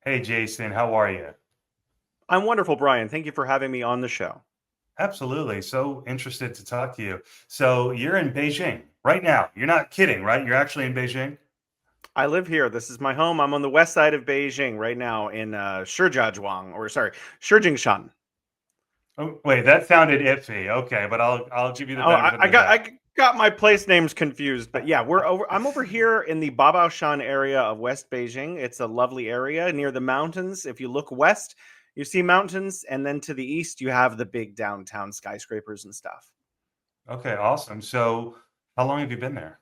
Hey Jason, how are you? I'm wonderful, Brian. Thank you for having me on the show. Absolutely. So interested to talk to you. So you're in Beijing right now. You're not kidding, right? You're actually in Beijing? I live here. This is my home. I'm on the west side of Beijing right now in Shijiazhuang, or sorry, Shijingshan. Oh, wait, that sounded iffy. Okay, but I'll give you the Oh, benefit of the doubt. I got my place names confused, but yeah, we're over. I'm over here in the Babaoshan area of West Beijing. It's a lovely area near the mountains. If you look west, you see mountains, and then to the east, you have the big downtown skyscrapers and stuff. Okay, awesome. So how long have you been there?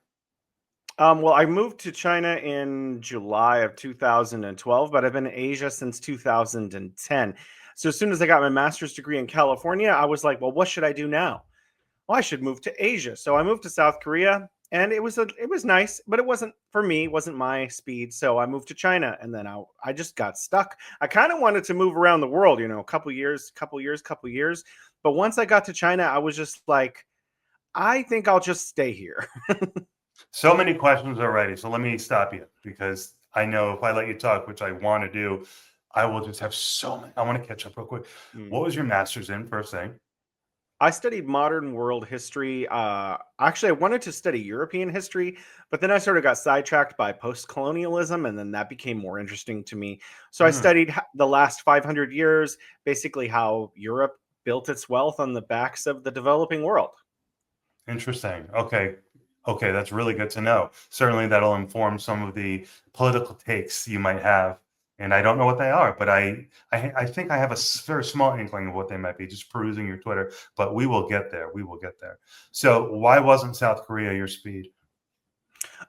Well, I moved to China in July of 2012, but I've been in Asia since 2010. So as soon as I got my master's degree in California, I was like, well, what should I do now? Well, I should move to Asia. So I moved to South Korea, and it was nice, but it wasn't for me, it wasn't my speed. So I moved to China, and then I just got stuck. I kind of wanted to move around the world, a couple years. But once I got to China, I was just like, I think I'll just stay here. So many questions already. So let me stop you because I know if I let you talk, which I want to do, I will just have so many. I want to catch up real quick. What was your master's in first thing? I studied modern world history. Actually, I wanted to study European history, but then I sort of got sidetracked by post colonialism, and then that became more interesting to me. So I Hmm, studied the last 500 years, basically how Europe built its wealth on the backs of the developing world. interesting. Okay. Okay, that's really good to know. Certainly that'll inform some of the political takes you might have. And I don't know what they are, but I think I have a very small inkling of what they might be, just perusing your Twitter. But we will get there. We will get there. So why wasn't South Korea your speed?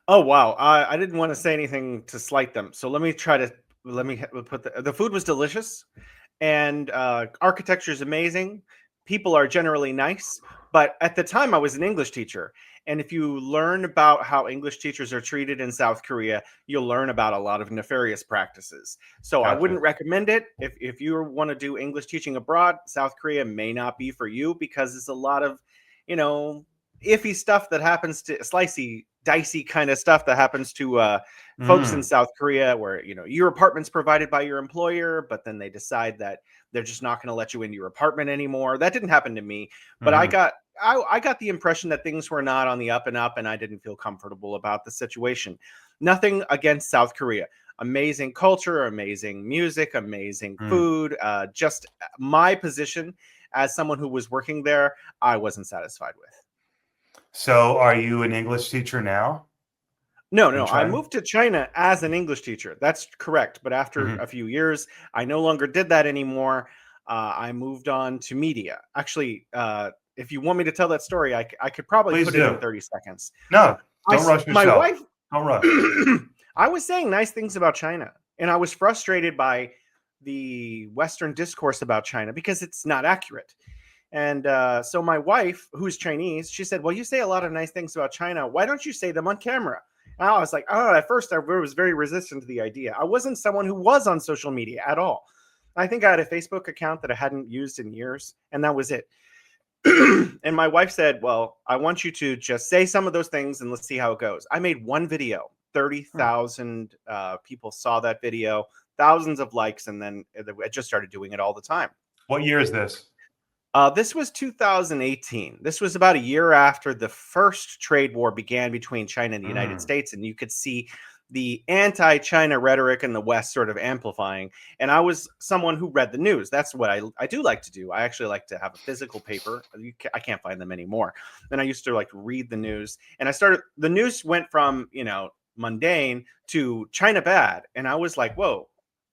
Oh wow, I didn't want to say anything to slight them, so let me put the food was delicious, and architecture is amazing. People are generally nice, but at the time I was an English teacher, and if you learn about how English teachers are treated in South Korea, you'll learn about a lot of nefarious practices. So I Gotcha. wouldn't recommend it if you want to do English teaching abroad. South Korea may not be for you because it's a lot of, you know, iffy stuff that happens to slicey, dicey kind of stuff that happens to folks in Mm, South Korea, where your apartment's provided by your employer, but then they decide that they're just not going to let you into your apartment anymore. That didn't happen to me, but hmm. I got the impression that things were not on the up and up, and I didn't feel comfortable about the situation. Nothing against South Korea. Amazing culture, amazing music, amazing Mm. food. Just my position as someone who was working there, I wasn't satisfied with. So are you an English teacher now No, in no, I China? moved to China as an English teacher. That's correct. But after Hmm. a few years, I no longer did that anymore. I moved on to media. Actually, if you want me to tell that story, I could probably Please put it in do. 30 seconds. No, don't rush My yourself. wife, Don't rush. I was saying nice things about China, and I was frustrated by the Western discourse about China because it's not accurate. And so my wife, who's Chinese, she said, "Well, you say a lot of nice things about China. Why don't you say them on camera?" And I was like, "Oh, at first I was very resistant to the idea. I wasn't someone who was on social media at all. I think I had a Facebook account that I hadn't used in years, and that was it." And my wife said, "Well, I want you to just say some of those things and let's see how it goes." I made one video. Hmm. 30,000 people saw that video, thousands of likes, and then I just started doing it all the time. What year is this? This was 2018. This was about a year after the first trade war began between China and the United Mm. States, and you could see the anti-China rhetoric in the West sort of amplifying. And I was someone who read the news. That's what I do like to do. I actually like to have a physical paper. I can't find them anymore. And I used to like read the news. And the news went from mundane to China bad, and I was like, whoa,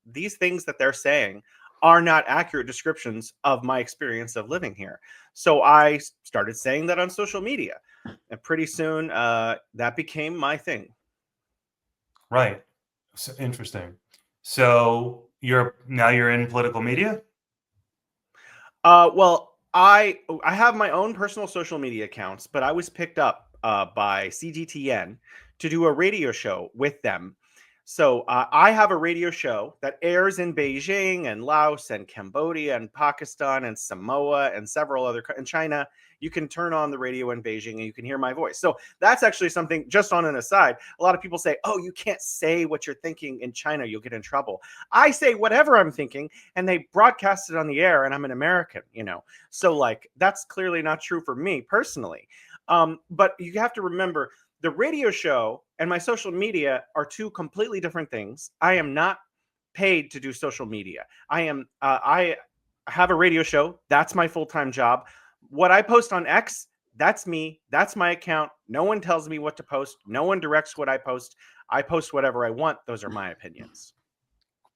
these things that they're saying are not accurate descriptions of my experience of living here. So I started saying that on social media, and pretty soon that became my thing. Right. So, interesting. So you're in political media? Well, I have my own personal social media accounts, but I was picked up by CGTN to do a radio show with them. So I have a radio show that airs in Beijing and Laos and Cambodia and Pakistan and Samoa and several other in China. You can turn on the radio in Beijing and you can hear my voice. So that's actually something, just on an aside. A lot of people say, oh, you can't say what you're thinking in China, you'll get in trouble. I say whatever I'm thinking and they broadcast it on the air, and I'm an American, So like, that's clearly not true for me personally. But you have to remember, the radio show and my social media are two completely different things. I am not paid to do social media. I have a radio show. That's my full-time job. What I post on X, that's me. That's my account. No one tells me what to post. No one directs what I post. I post whatever I want. Those are my opinions.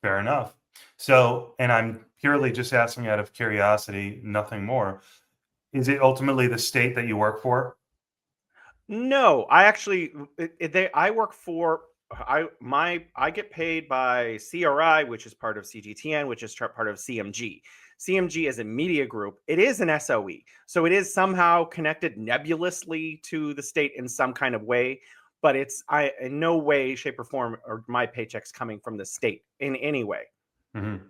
Fair enough. So, and I'm purely just asking out of curiosity, nothing more. Is it ultimately the state that you work for? No, I actually I work for I get paid by CRI, which is part of CGTN, which is part of CMG. CMG is a media group. It is an SOE, so it is somehow connected nebulously to the state in some kind of way. But it's in no way, shape, or form are my paychecks coming from the state in any way. Mm-hmm.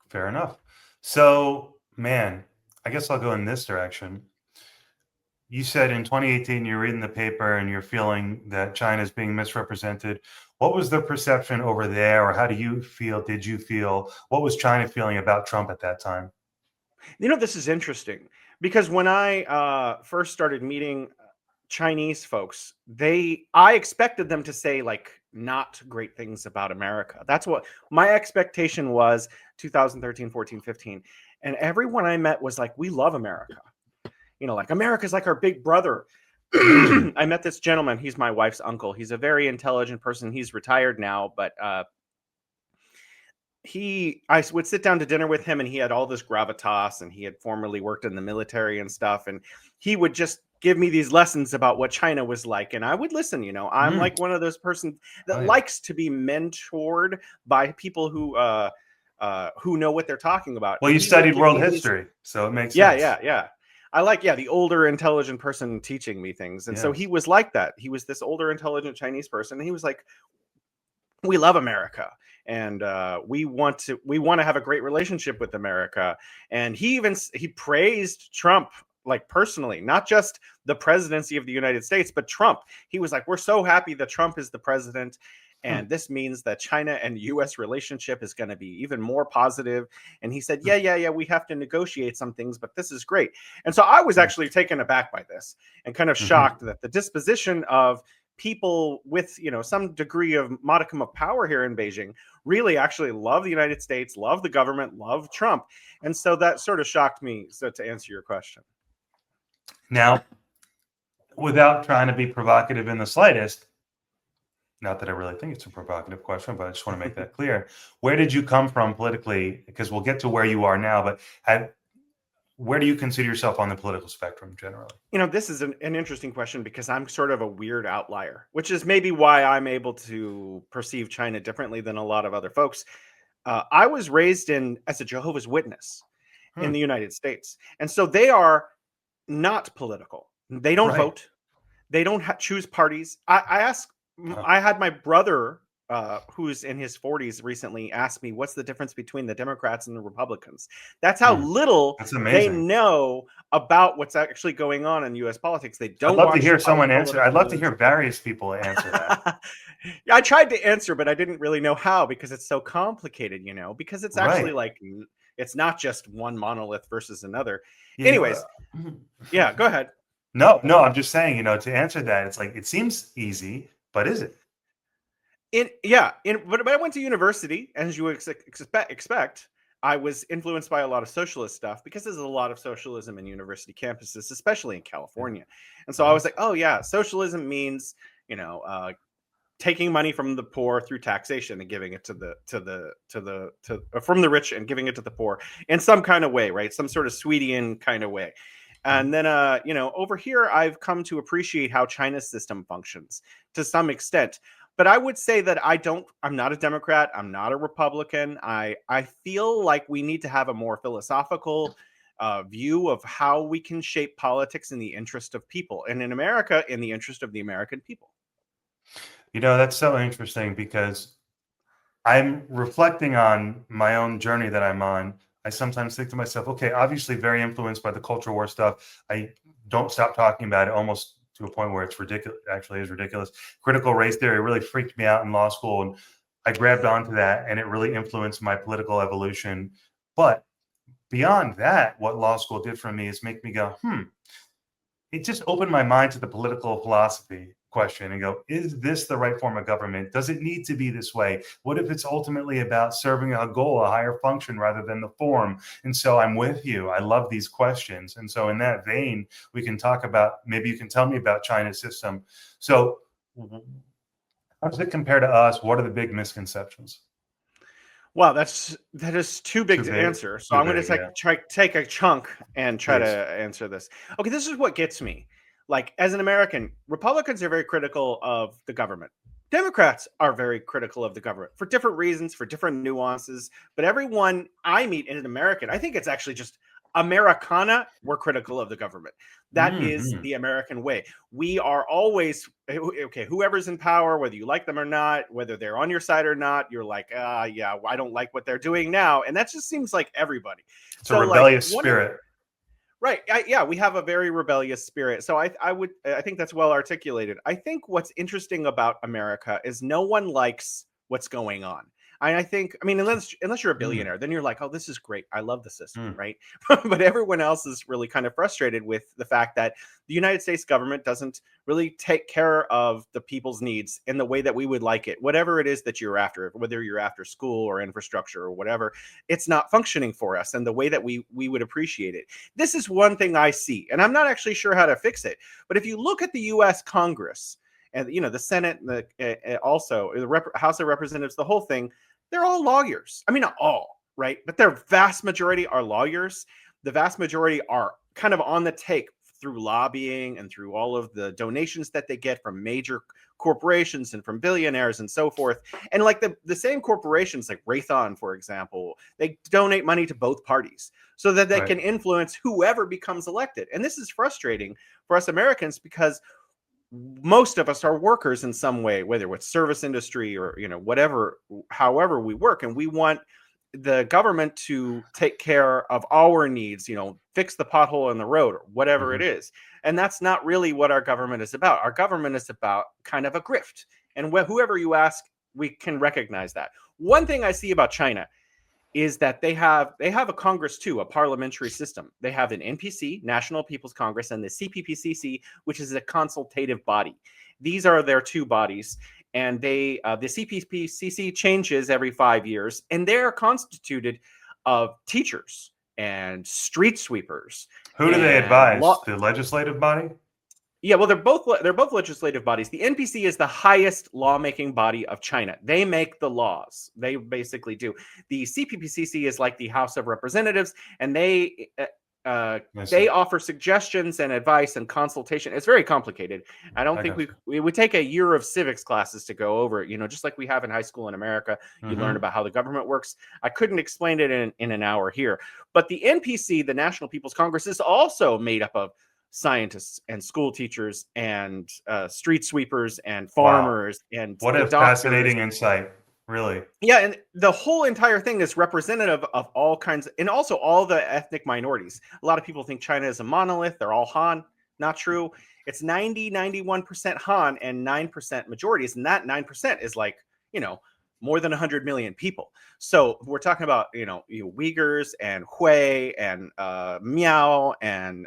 Fair enough. So, man, I guess I'll go in this direction. You said in 2018 you're reading the paper and you're feeling that China is being misrepresented. What was the perception over there, or how do you feel? Did you feel? What was China feeling about Trump at that time? This is interesting because when I first started meeting Chinese folks, I expected them to say like not great things about America. That's what my expectation was 2013, 14, 15. And everyone I met was like, we love America. Like America's like our big brother. I met this gentleman. He's my wife's uncle. He's a very intelligent person. He's retired now, but I would sit down to dinner with him and he had all this gravitas and he had formerly worked in the military and stuff. And he would just give me these lessons about what China was like. And I would listen, I'm like one of those persons that likes to be mentored by people who know what they're talking about. Well, you studied world history, so it makes sense. Yeah. I like, the older intelligent person teaching me things. And so he was like that. He was this older intelligent Chinese person. And he was like, we love America. And we want to have a great relationship with America. And he praised Trump, like personally, not just the presidency of the United States, but Trump. He was like, we're so happy that Trump is the president. And this means that China and U.S. relationship is going to be even more positive. And he said, yeah, we have to negotiate some things, but this is great. And so I was actually taken aback by this and kind of shocked that the disposition of people with, some degree of modicum of power here in Beijing really actually love the United States, love the government, love Trump. And so that sort of shocked me. So to answer your question. Now, without trying to be provocative in the slightest, not that I really think it's a provocative question, but I just want to make that clear. Where did you come from politically? Because we'll get to where you are now, but where do you consider yourself on the political spectrum generally? This is an interesting question because I'm sort of a weird outlier, which is maybe why I'm able to perceive China differently than a lot of other folks. I was raised as a Jehovah's Witness in the United States. And so they are not political. They don't vote. They don't choose parties. I had my brother, who's in his 40s recently, asked me, what's the difference between the Democrats and the Republicans? That's how little they know about what's actually going on in U.S. politics. They don't. I'd love to hear someone answer. I'd love to hear various people answer that. Yeah, I tried to answer, but I didn't really know how because it's so complicated, because it's actually like, it's not just one monolith versus another. Yeah. Anyways, yeah, go ahead. No, I'm just saying, to answer that, it's like, it seems easy. But is it? But I went to university, as you expect. I was influenced by a lot of socialist stuff because there's a lot of socialism in university campuses, especially in California. And so I was like, oh yeah, socialism means, taking money from the poor through taxation and giving it from the rich and giving it to the poor in some kind of way, right? Some sort of Swedian kind of way. And then, over here, I've come to appreciate how China's system functions to some extent. But I would say that I'm not a Democrat. I'm not a Republican. I feel like we need to have a more philosophical view of how we can shape politics in the interest of people. And in America, in the interest of the American people. That's so interesting because I'm reflecting on my own journey that I'm on. I sometimes think to myself, okay, obviously very influenced by the culture war stuff. I don't stop talking about it almost to a point where it's ridiculous, actually is ridiculous. Critical race theory really freaked me out in law school. And I grabbed onto that and it really influenced my political evolution. But beyond that, what law school did for me is make me go, it just opened my mind to the political philosophy question and go, is this the right form of government? Does it need to be this way? What if it's ultimately about serving a goal, a higher function rather than the form? And so I'm with you. I love these questions. And so in that vein, we can talk about, maybe you can tell me about China's system. So how does it compare to us? What are the big misconceptions? Wow, that is too big Too to big, answer. So too I'm going big, to yeah. take a chunk and try to Please. answer this. Okay, this is what gets me. Like, as an American, Republicans are very critical of the government. Democrats are very critical of the government for different reasons, for different nuances. But everyone I meet in an American, I think it's actually just Americana, we're critical of the government. That is Mhm. the American way. We are always okay. Whoever's in power, whether you like them or not, whether they're on your side or not, you're like, yeah, I don't like what they're doing now, and that just seems like everybody. It's a So, like, rebellious one of spirit. right, yeah, we have a very rebellious spirit. So I think that's well articulated. I think what's interesting about America is no one likes what's going on. I think, I mean, unless you're a Mm, billionaire, then you're like, oh, this is great. I love the system, mm. right? But everyone else is really kind of frustrated with the fact that the United States government doesn't really take care of the people's needs in the way that we would like it. Whatever it is that you're after, whether you're after school or infrastructure or whatever, it's not functioning for us in the way that we would appreciate it. This is one thing I see, and I'm not actually sure how to fix it. But if you look at the U.S. Congress and the Senate, and also the House of Representatives, the whole thing, they're all lawyers. I mean, not all, right? But their vast majority are lawyers. The vast majority are kind of on the take through lobbying and through all of the donations that they get from major corporations and from billionaires and so forth. And like the same corporations, like Raytheon, for example, they donate money to both parties so that they Right. can influence whoever becomes elected. And this is frustrating for us Americans because most of us are workers in some way, whether it's service industry or whatever, however we work, and we want the government to take care of our needs, fix the pothole in the road or whatever it Mhm. is. And that's not really what our government is about. Our government is about kind of a grift, and whoever you ask, we can recognize that. One thing I see about China is that they have a Congress too, a parliamentary system. They have an NPC, National People's Congress, and the CPPCC, which is a consultative body. These are their two bodies, and the CPPCC changes every 5 years, and they are constituted of teachers and street sweepers Who do they and law. advise? The legislative body? Yeah, well, they're both legislative bodies. The NPC is the highest lawmaking body of China. They make the laws. They basically do. The CPPCC is like the House of Representatives, and I see. they offer suggestions and advice and consultation. It's very complicated. I don't I think got we would take a year of civics classes to go over it. Just like we have in high school in America, you. you learn Mhm. about how the government works. I couldn't explain it in an hour here. But the NPC, the National People's Congress, is also made up of scientists and school teachers and street sweepers and Wow. farmers and What a doctors. fascinating insight, really. Yeah, and the whole entire thing is representative of all kinds, and also all the ethnic minorities. A lot of people think China is a monolith. They're all Han. Not true. It's 91% Han and 9% majorities. And that 9% is like, more than 100 million people. So we're talking about, Uyghurs and Hui and Miao and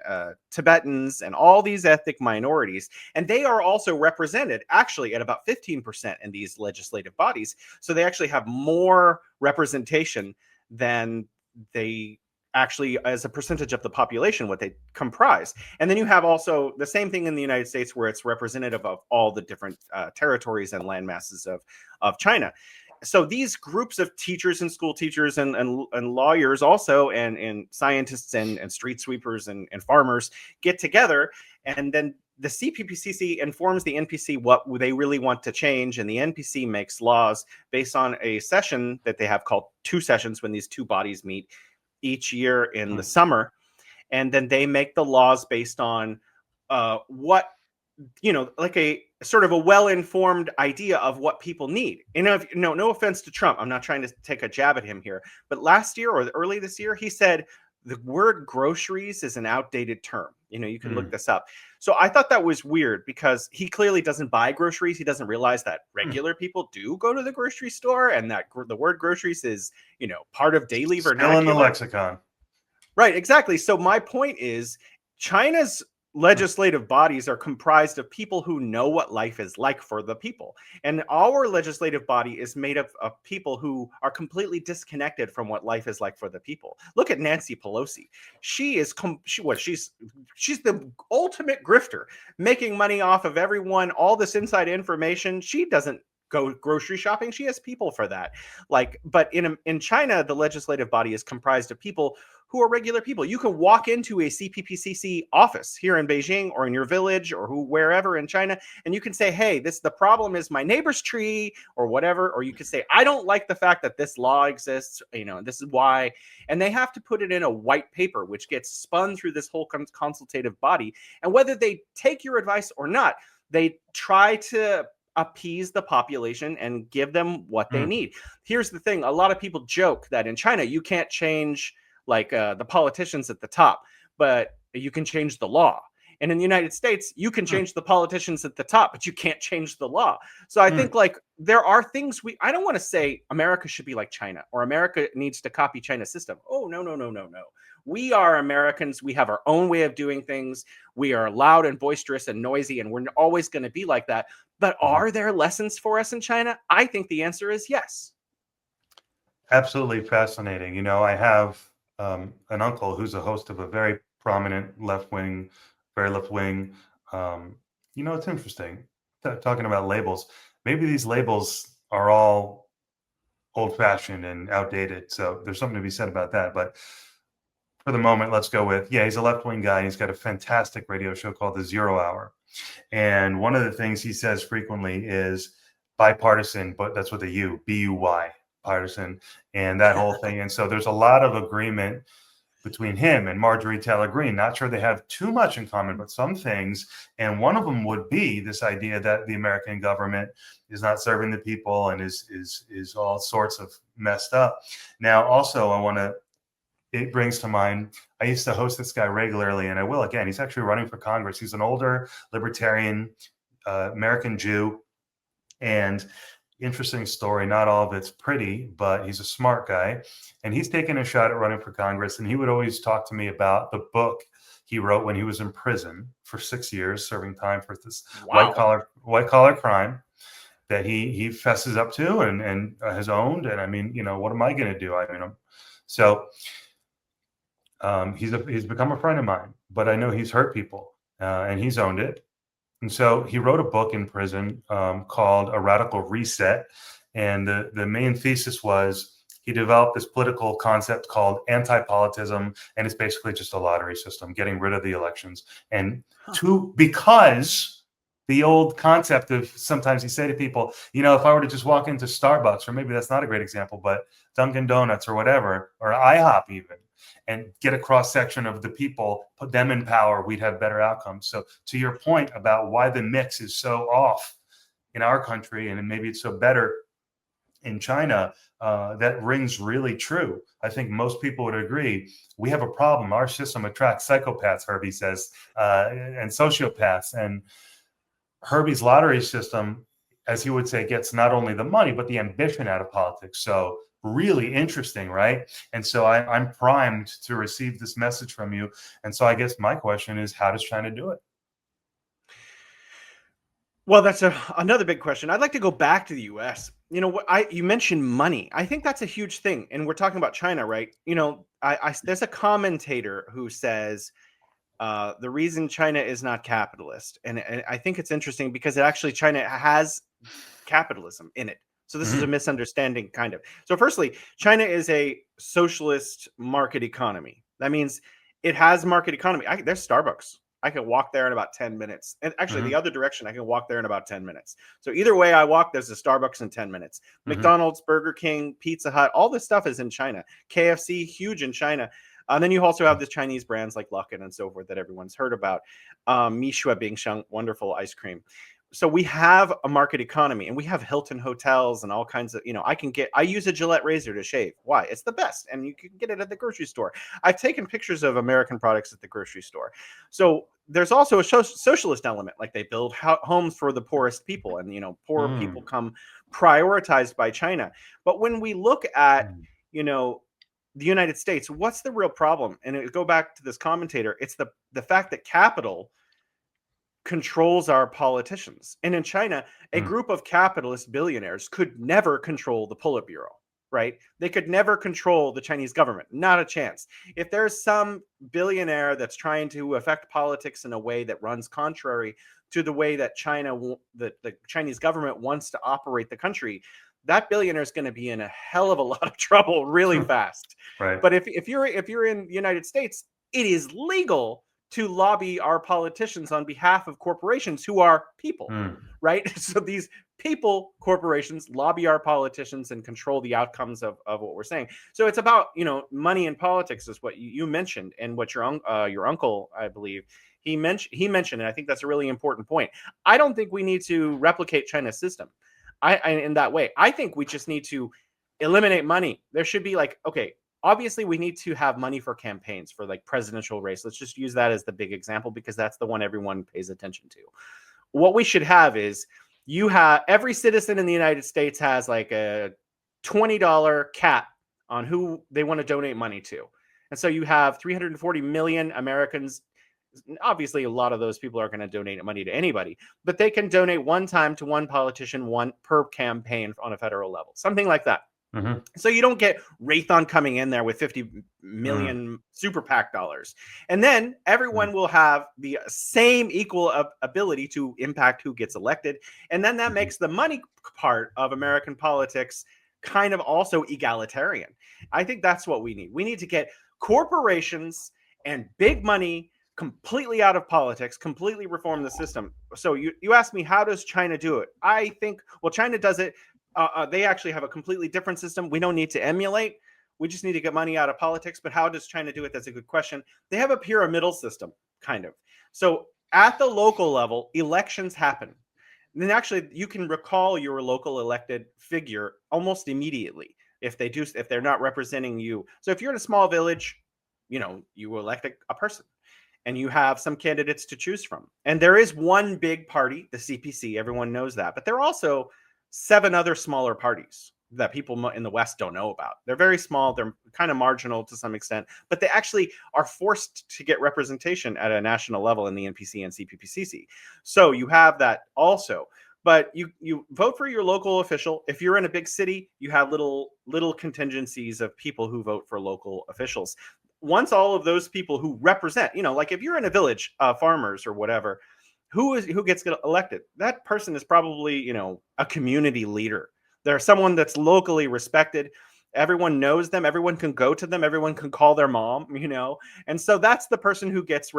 Tibetans and all these ethnic minorities. And they are also represented actually at about 15% in these legislative bodies. So they actually have more representation than they actually, as a percentage of the population, what they comprise. And then you have also the same thing in the United States, where it's representative of all the different territories and land masses of China. So these groups of teachers and school teachers and lawyers also and scientists and street sweepers and farmers get together, and then the CPPCC informs the NPC what they really want to change, and the NPC makes laws based on a session that they have called two sessions, when these two bodies meet each year in the Hmm. summer. And then they make the laws based on what like a sort of a well-informed idea of what people need. And no offense to Trump, I'm not trying to take a jab at him here, but last year or early this year, he said the word groceries is an outdated term. You can look Mm. this up. So I thought that was weird because he clearly doesn't buy groceries. He doesn't realize that Mm. regular people do go to the grocery store, and that the word groceries is, part of daily Still in the vernacular. lexicon. Right, exactly. So my point is China's legislative bodies are comprised of people who know what life is like for the people. And our legislative body is made up of people who are completely disconnected from what life is like for the people. Look at Nancy Pelosi. She is she's the ultimate grifter, making money off of everyone, all this inside information. She doesn't go grocery shopping. She has people for that. But in China, the legislative body is comprised of people who are regular people. You can walk into a CPPCC office here in Beijing or in your village or wherever in China, and you can say, hey, the problem is my neighbor's tree or whatever. Or you can say, I don't like the fact that this law exists, this is why. And they have to put it in a white paper, which gets spun through this whole consultative body. And whether they take your advice or not, they try to appease the population and give them what they Mm. need. Here's the thing. A lot of people joke that in China, you can't change the politicians at the top, but you can change the law. And in the United States, you can change the politicians at the top, but you can't change the law. So I think there are things I don't want to say America should be like China or America needs to copy China's system. Oh, no, no, no, no, no. We are Americans. We have our own way of doing things. We are loud and boisterous and noisy, and we're always going to be like that. But are there lessons for us in China? I think the answer is yes. Absolutely fascinating. I have an uncle who's a host of a very prominent very left wing. It's interesting talking about labels. Maybe these labels are all old fashioned and outdated. So there's something to be said about that. But for the moment, let's go with, he's a left wing guy. He's got a fantastic radio show called The Zero Hour. And one of the things he says frequently is bipartisan, but that's with a U, B-U-Y, partisan, and that whole thing. And so there's a lot of agreement between him and Marjorie Taylor Greene. Not sure they have too much in common, but some things. And one of them would be this idea that the American government is not serving the people and is all sorts of messed up. Now, also, it brings to mind, I used to host this guy regularly, and I will again. He's actually running for Congress. He's an older libertarian American Jew, and interesting story. Not all of it's pretty, but he's a smart guy, and he's taken a shot at running for Congress. And he would always talk to me about the book he wrote when he was in prison for 6 years, serving time for this white collar crime that he fesses up to and has owned. And I mean, what am I going to do? He's become a friend of mine, but I know he's hurt people, and he's owned it. And so he wrote a book in prison called A Radical Reset. And the main thesis was he developed this political concept called anti-politism, and it's basically just a lottery system, getting rid of the elections. And because the old concept of, sometimes you say to people, if I were to just walk into Starbucks, or maybe that's not a great example, but Dunkin' Donuts or whatever, or IHOP even, and get a cross section of the people, put them in power, we'd have better outcomes. So to your point about why the mix is so off in our country, and maybe it's so better in China, that rings really true. I think most people would agree. We have a problem. Our system attracts psychopaths, Herbie says, and sociopaths. And Herbie's lottery system, as he would say, gets not only the money, but the ambition out of politics. So really interesting, right? And so I'm primed to receive this message from you. And so I guess my question is, how does China do it? Well, that's another big question. I'd like to go back to the U.S. You mentioned money. I think that's a huge thing, and we're talking about China, right? There's a commentator who says the reason China is not capitalist, and I think it's interesting because China has capitalism in it. So this is a misunderstanding, kind of. So firstly, China is a socialist market economy. That means it has market economy. There's Starbucks. I can walk there in about 10 minutes. And actually, the other direction, I can walk there in about 10 minutes. So either way I walk, there's a Starbucks in 10 minutes. McDonald's, Burger King, Pizza Hut, all this stuff is in China. KFC, huge in China. And then you also have the Chinese brands like Luckin and so forth that everyone's heard about. Mishua Bing Sheng, wonderful ice cream. So we have a market economy, and we have Hilton hotels and all kinds of, I use a Gillette razor to shave. Why? It's the best. And you can get it at the grocery store. I've taken pictures of American products at the grocery store. So there's also a socialist element, like they build homes for the poorest people, and, poor people come prioritized by China. But when we look at, the United States, what's the real problem? And it go back to this commentator. It's the fact that capital controls our politicians. And in China, a group of capitalist billionaires could never control the Politburo, right? They could never control the Chinese government. Not a chance. If there's some billionaire that's trying to affect politics in a way that runs contrary to the way that the Chinese government wants to operate the country, that billionaire is going to be in a hell of a lot of trouble really fast. Right. But if you're in the United States, it is legal to lobby our politicians on behalf of corporations who are people, right? So these people, corporations, lobby our politicians and control the outcomes of what we're saying. So it's about, money in politics is what you mentioned, and what your uncle, I believe, he mentioned, and I think that's a really important point. I don't think we need to replicate China's system. I in that way. I think we just need to eliminate money. There should be obviously we need to have money for campaigns, for like presidential race. Let's just use that as the big example because that's the one everyone pays attention to. What we should have is every citizen in the United States has like a $20 cap on who they want to donate money to. And so you have 340 million Americans. Obviously, a lot of those people are going to donate money to anybody, but they can donate one time to one politician, one per campaign on a federal level, something like that. So you don't get Raytheon coming in there with 50 million super PAC dollars. And then everyone will have the same equal ability to impact who gets elected. And then that makes the money part of American politics kind of also egalitarian. I think that's what we need. We need to get corporations and big money completely out of politics, completely reform the system. So you asked me, how does China do it? I think, China does it. They actually have a completely different system. We don't need to emulate. We just need to get money out of politics. But how does China do it? That's a good question. They have a pyramidal system, kind of. So at the local level, elections happen. And then actually, you can recall your local elected figure almost immediately if they're not representing you. So if you're in a small village, you elect a person, and you have some candidates to choose from. And there is one big party, the CPC. Everyone knows that. But there are also 7 other smaller parties that people in the West don't know about. They're very small. They're kind of marginal to some extent, but they actually are forced to get representation at a national level in the NPC and CPPCC. So you have that also. But you vote for your local official. If you're in a big city, you have little contingencies of people who vote for local officials. Once all of those people who represent, like if you're in a village, farmers or whatever, who gets elected? That person is probably, a community leader. They're someone that's locally respected. Everyone knows them. Everyone can go to them. Everyone can call their mom, And so that's the person who gets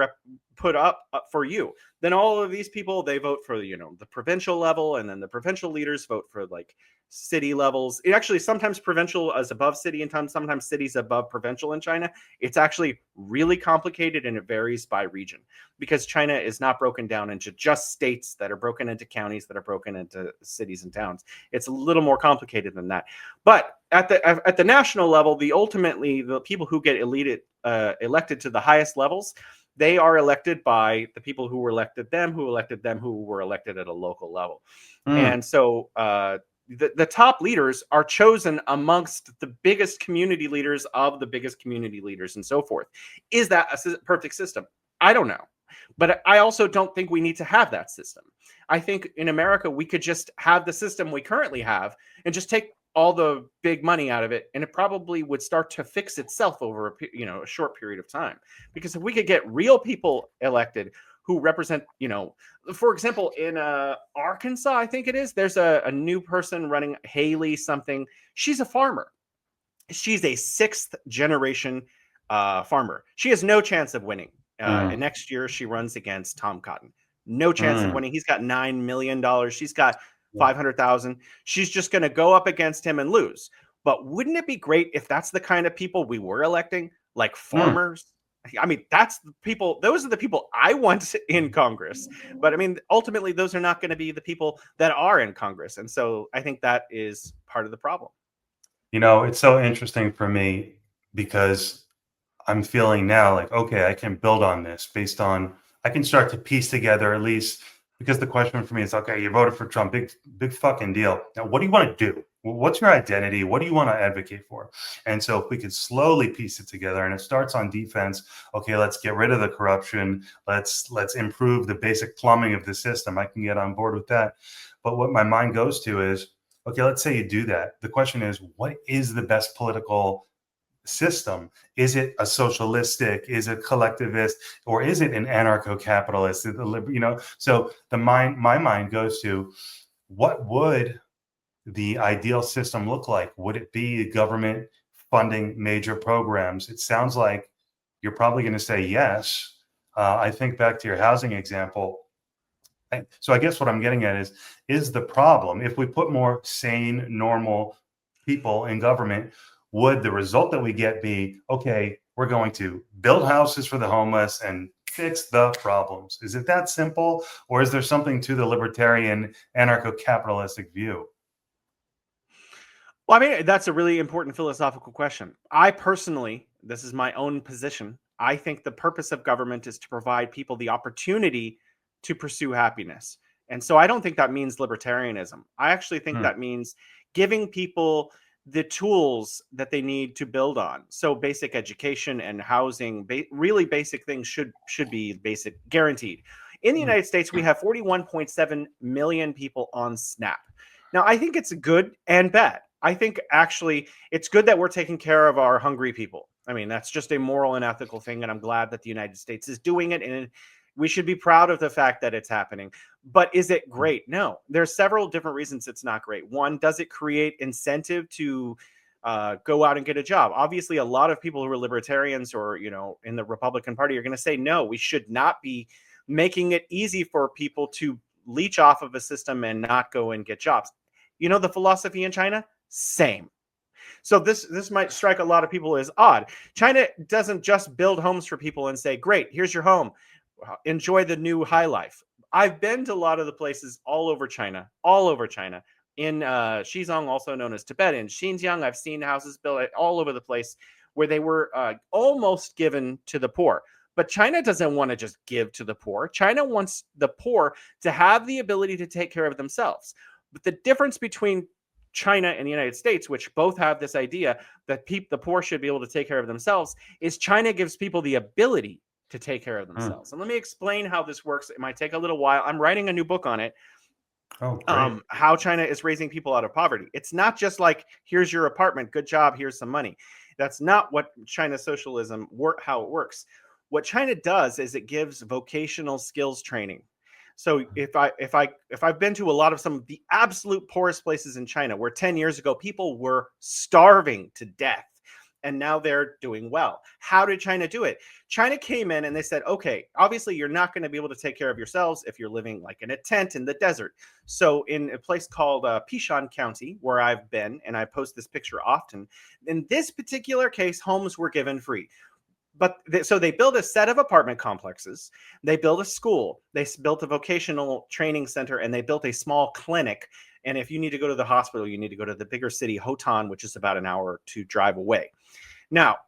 put up for you. Then all of these people, they vote for, the provincial level, and then the provincial leaders vote for like city levels. It actually, sometimes provincial is above city, and sometimes cities above provincial in China. It's actually really complicated, and it varies by region because China is not broken down into just states that are broken into counties that are broken into cities and towns. It's a little more complicated than that. But at the national level, ultimately the people who get elected to the highest levels, they are elected by the people who elected them, who were elected at a local level. And so the top leaders are chosen amongst the biggest community leaders of the biggest community leaders and so forth. Is that a perfect system? I don't know. But I also don't think we need to have that system. I think in America, we could just have the system we currently have and just take all the big money out of it, and it probably would start to fix itself over a short period of time. Because if we could get real people elected who represent, for example, in Arkansas, I think it is, there's a new person running, Haley something. She's a farmer. She's a 6th generation farmer. She has no chance of winning. And next year she runs against Tom Cotton. No chance of winning. He's got $9 million. She's got 500,000. She's just going to go up against him and lose. But wouldn't it be great if that's the kind of people we were electing? like Hmm. farmers. I mean, that's the people, those are the people I want in Congress. But I mean, ultimately, those are not going to be the people that are in Congress. And so I think that is part of the problem. It's so interesting for me because I'm feeling now like, okay, I can build on this based on, I can start to piece together at least because the question for me is, okay, you voted for Trump, big fucking deal. Now, what do you want to do? What's your identity? What do you want to advocate for? And so if we could slowly piece it together and it starts on defense, okay, let's get rid of the corruption. Let's improve the basic plumbing of the system. I can get on board with that. But what my mind goes to is, okay, let's say you do that. The question is, what is the best political system? Is it a socialistic? Is it collectivist? Or is it an anarcho-capitalist? So my mind goes to, what would the ideal system look like? Would it be government funding major programs? It sounds like you're probably going to say yes. I think back to your housing example. So I guess what I'm getting at is the problem, if we put more sane, normal people in government, would the result that we get be, okay, we're going to build houses for the homeless and fix the problems? Is it that simple? Or is there something to the libertarian anarcho-capitalistic view? Well, I mean, that's a really important philosophical question. I personally, this is my own position, I think the purpose of government is to provide people the opportunity to pursue happiness. And so I don't think that means libertarianism. I actually think Hmm. that means giving people the tools that they need to build on. So basic education and housing, really basic things should be basic guaranteed. In the Hmm. United States, we have 41.7 million people on SNAP. Now, I think it's good and bad. I think actually it's good that we're taking care of our hungry people. I mean, that's just a moral and ethical thing. And I'm glad that the United States is doing it. And we should be proud of the fact that it's happening. But is it great? No. There's several different reasons it's not great. One, does it create incentive to go out and get a job? Obviously, a lot of people who are libertarians or, in the Republican Party are going to say, no, we should not be making it easy for people to leech off of a system and not go and get jobs. The philosophy in China, same. So this might strike a lot of people as odd. China doesn't just build homes for people and say, "Great, here's your home. Enjoy the new high life." I've been to a lot of the places all over China, all over China. In Xizang, also known as Tibet, in Xinjiang, I've seen houses built all over the place where they were almost given to the poor. But China doesn't want to just give to the poor. China wants the poor to have the ability to take care of themselves. But the difference between China and the United States, which both have this idea that the poor should be able to take care of themselves, is China gives people the ability to take care of Hmm. themselves. And let me explain how this works. It might take a little while. I'm writing a new book on it. Oh, great. How China is raising people out of poverty. It's not just like, here's your apartment, good job, here's some money. That's not what China socialism how it works. What China does is it gives vocational skills training. So if I've been to a lot of some of the absolute poorest places in China, where 10 years ago people were starving to death, and now they're doing well. How did China do it? China came in and they said, okay, obviously you're not going to be able to take care of yourselves if you're living like in a tent in the desert. So in a place called Pishan County, where I've been, and I post this picture often, in this particular case, homes were given free. So they built a set of apartment complexes, they built a school, they built a vocational training center, and they built a small clinic. And if you need to go to the hospital, you need to go to the bigger city, Hotan, which is about an hour or two drive away. Now,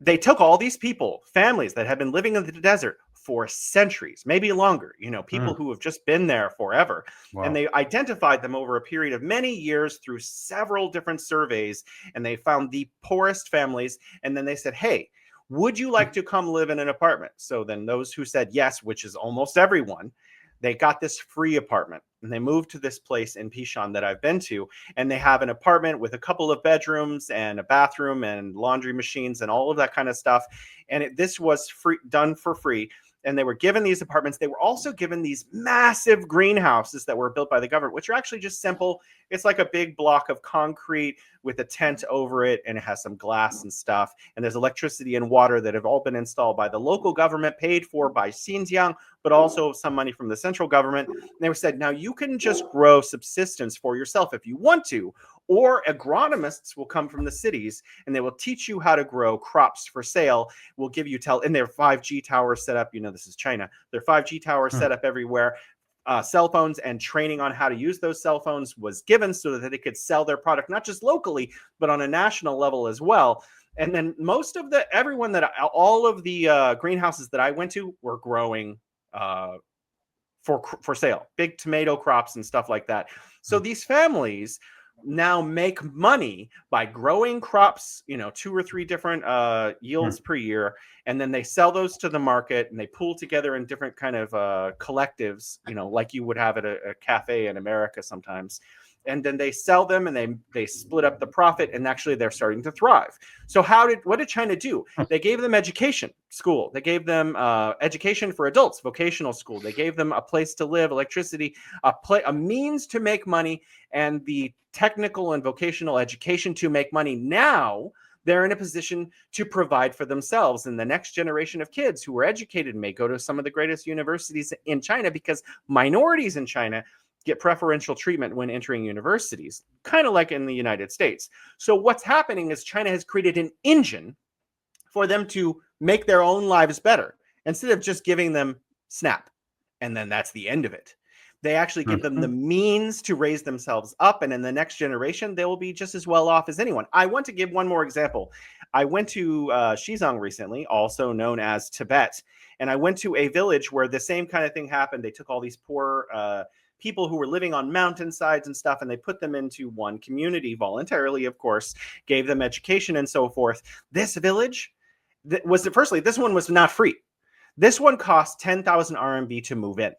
they took all these people, families that have been living in the desert for centuries, maybe longer, people Hmm. who have just been there forever. And Wow. they identified them over a period of many years through several different surveys. And they found the poorest families. And then they said, hey, would you like to come live in an apartment? So then those who said yes, which is almost everyone, they got this free apartment. And they moved to this place in Pishan that I've been to. And they have an apartment with a couple of bedrooms and a bathroom and laundry machines and all of that kind of stuff. And this was done for free. And they were given these apartments. They were also given these massive greenhouses that were built by the government, which are actually just simple. It's like a big block of concrete with a tent over it, and it has some glass and stuff. And there's electricity and water that have all been installed by the local government, paid for by Xinjiang, but also some money from the central government. And they were said, now you can just grow subsistence for yourself if you want to, Or agronomists will come from the cities and they will teach you how to grow crops for sale. Will give you and their 5G towers set up. This is China. Their 5G towers set up everywhere. Cell phones and training on how to use those cell phones was given so that they could sell their product not just locally but on a national level as well. And then all of the greenhouses that I went to were growing for sale, big tomato crops and stuff like that. So these families now make money by growing crops, 2 or 3 different yields per year, and then they sell those to the market and they pool together in different kind of collectives, like you would have at a cafe in America sometimes. And then they sell them and they split up the profit, and actually they're starting to thrive. So what did China do? They gave them education, school. They gave them education for adults, vocational school. They gave them a place to live, electricity, a means to make money, and the technical and vocational education to make money. Now they're in a position to provide for themselves. And the next generation of kids who are educated may go to some of the greatest universities in China, because minorities in China get preferential treatment when entering universities, kind of like in the United States. So what's happening is China has created an engine for them to make their own lives better, instead of just giving them SNAP. And then that's the end of it. They actually give them the means to raise themselves up. And in the next generation, they will be just as well off as anyone. I want to give one more example. I went to Xizang recently, also known as Tibet. And I went to a village where the same kind of thing happened. They took all these poor people who were living on mountainsides and stuff, and they put them into one community voluntarily, of course, gave them education and so forth. This village firstly, this one was not free. This one cost 10,000 RMB to move in,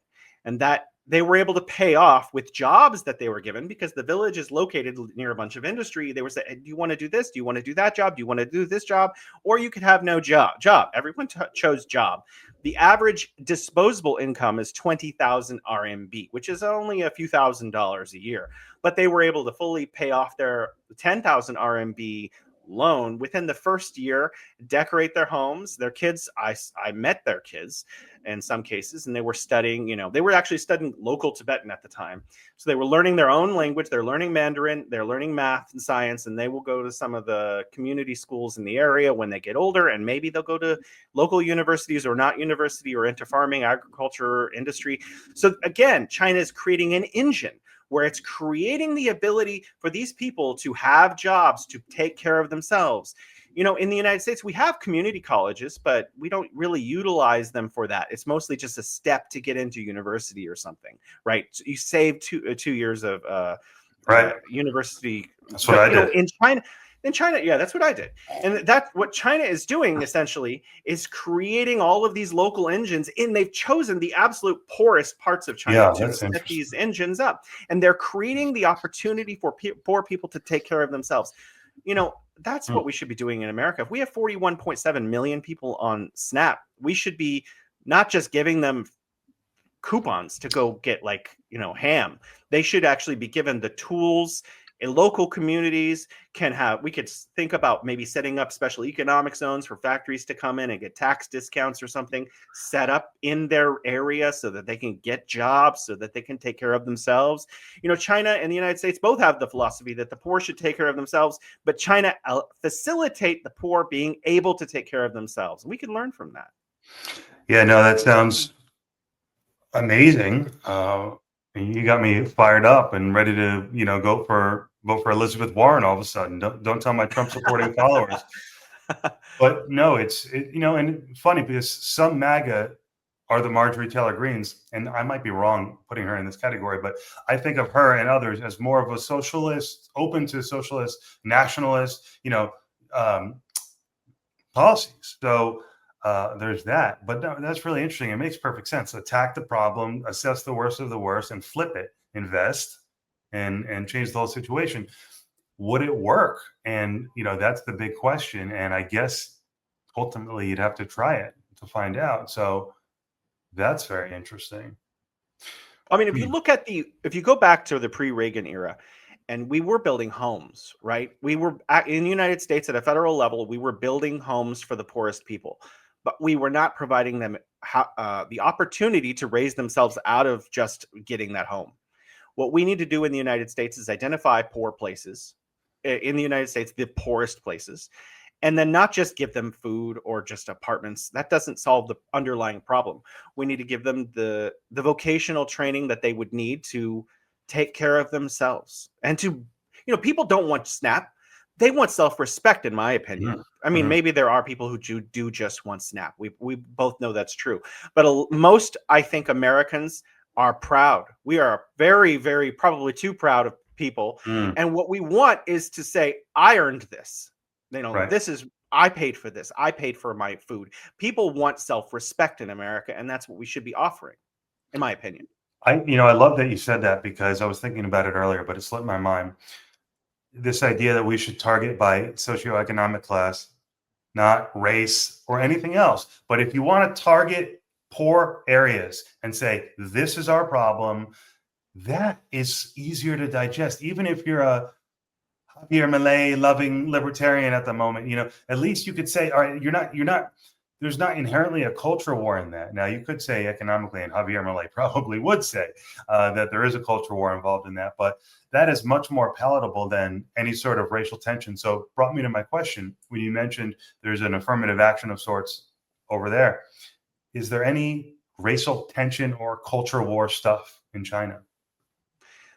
and that they were able to pay off with jobs that they were given, because the village is located near a bunch of industry. They were saying, do you want to do this? Do you want to do that job? Do you want to do this job? Or you could have no job. Everyone chose job. The average disposable income is 20,000 RMB, which is only a few $1,000s a year. But they were able to fully pay off their 10,000 RMB loan within the first year, decorate their homes. Their kids, I met their kids in some cases, and they were studying, they were actually studying local Tibetan at the time. So they were learning their own language. They're learning Mandarin. They're learning math and science, and they will go to some of the community schools in the area when they get older, and maybe they'll go to local universities or not university, or into farming, agriculture, industry. So again, China is creating an engine where it's creating the ability for these people to have jobs, to take care of themselves. In the United States, we have community colleges, but we don't really utilize them for that. It's mostly just a step to get into university or something, right? So you save 2 years of university. That's what I did. In China, yeah, that's what I did. And that's what China is doing, essentially, is creating all of these local engines, and they've chosen the absolute poorest parts of China to set these engines up. And they're creating the opportunity for poor people to take care of themselves. That's what we should be doing in America. If we have 41.7 million people on SNAP, we should be not just giving them coupons to go get ham. They should actually be given the tools. In local communities we could think about maybe setting up special economic zones for factories to come in and get tax discounts or something set up in their area so that they can get jobs, so that they can take care of themselves. China and the United States both have the philosophy that the poor should take care of themselves, but China facilitate the poor being able to take care of themselves. We can learn from that. Yeah, no, that sounds amazing. You got me fired up and ready to, vote for Elizabeth Warren all of a sudden. Don't tell my Trump supporting followers. But no, and funny because some MAGA are the Marjorie Taylor Greens, and I might be wrong putting her in this category, but I think of her and others as more of a socialist, open to socialist, nationalist, policies. So there's that. But no, that's really interesting. It makes perfect sense. Attack the problem, assess the worst of the worst, and flip it, invest, and change the whole situation. Would it work? And that's the big question. And I guess ultimately you'd have to try it to find out. So that's very interesting. I mean, if you go back to the pre-Reagan era, and we were building homes, right? We were in the United States at a federal level, we were building homes for the poorest people, but we were not providing them the opportunity to raise themselves out of just getting that home. What we need to do in the United States is identify poor places, in the United States, the poorest places, and then not just give them food or just apartments. That doesn't solve the underlying problem. We need to give them the vocational training that they would need to take care of themselves. And to, people don't want SNAP. They want self-respect, in my opinion. I mean, maybe there are people who do just want SNAP. We both know that's true. But most, I think, Americans are proud. We are very, very, probably too proud of people. And what we want is to say, I earned this. Right. This is, I paid for this. I paid for my food. People want self-respect in America, and that's what we should be offering, in my opinion. I love that you said that, because I was thinking about it earlier, but it slipped my mind. This idea that we should target by socioeconomic class, not race or anything else. But if you want to target poor areas and say, this is our problem, that is easier to digest. Even if you're a Javier Milei loving libertarian at the moment, at least you could say, all right, there's not inherently a culture war in that. Now, you could say economically, and Javier Milei probably would say that there is a culture war involved in that, but that is much more palatable than any sort of racial tension. So it brought me to my question when you mentioned there's an affirmative action of sorts over there. Is there any racial tension or culture war stuff in China?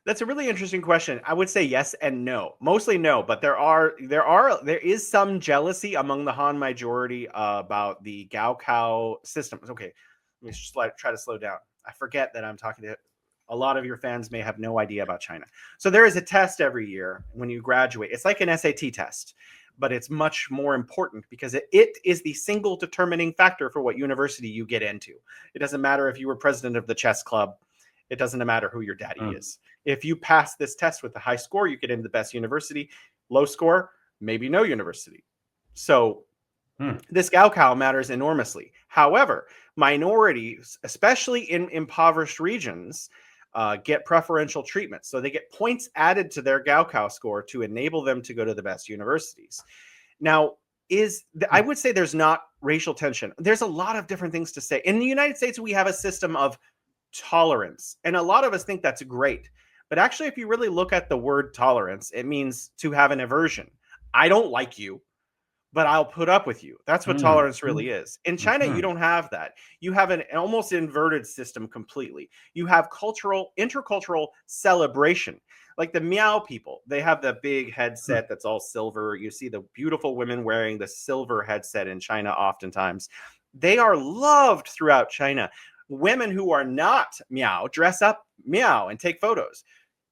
That's a really interesting question. I would say yes and no. Mostly no, but there is some jealousy among the Han majority about the Gaokao system. Okay, let me just try to slow down. I forget that I'm talking to a lot of your fans may have no idea about China. So there is a test every year when you graduate. It's like an SAT test, but it's much more important because it is the single determining factor for what university you get into. It doesn't matter if you were president of the chess club. It doesn't matter who your daddy is. If you pass this test with a high score, you get into the best university. Low score, maybe no university. So this Gaokao matters enormously. However, minorities, especially in impoverished regions, get preferential treatment. So they get points added to their Gaokao score to enable them to go to the best universities. Now, I would say there's not racial tension. There's a lot of different things to say. In the United States, we have a system of tolerance. And a lot of us think that's great. But actually, if you really look at the word tolerance, it means to have an aversion. I don't like you, but I'll put up with you. That's what tolerance really is. In China, you don't have that. You have an almost inverted system completely. You have intercultural celebration. Like the Miao people, they have the big headset that's all silver. You see the beautiful women wearing the silver headset in China oftentimes. They are loved throughout China. Women who are not Miao dress up Miao and take photos.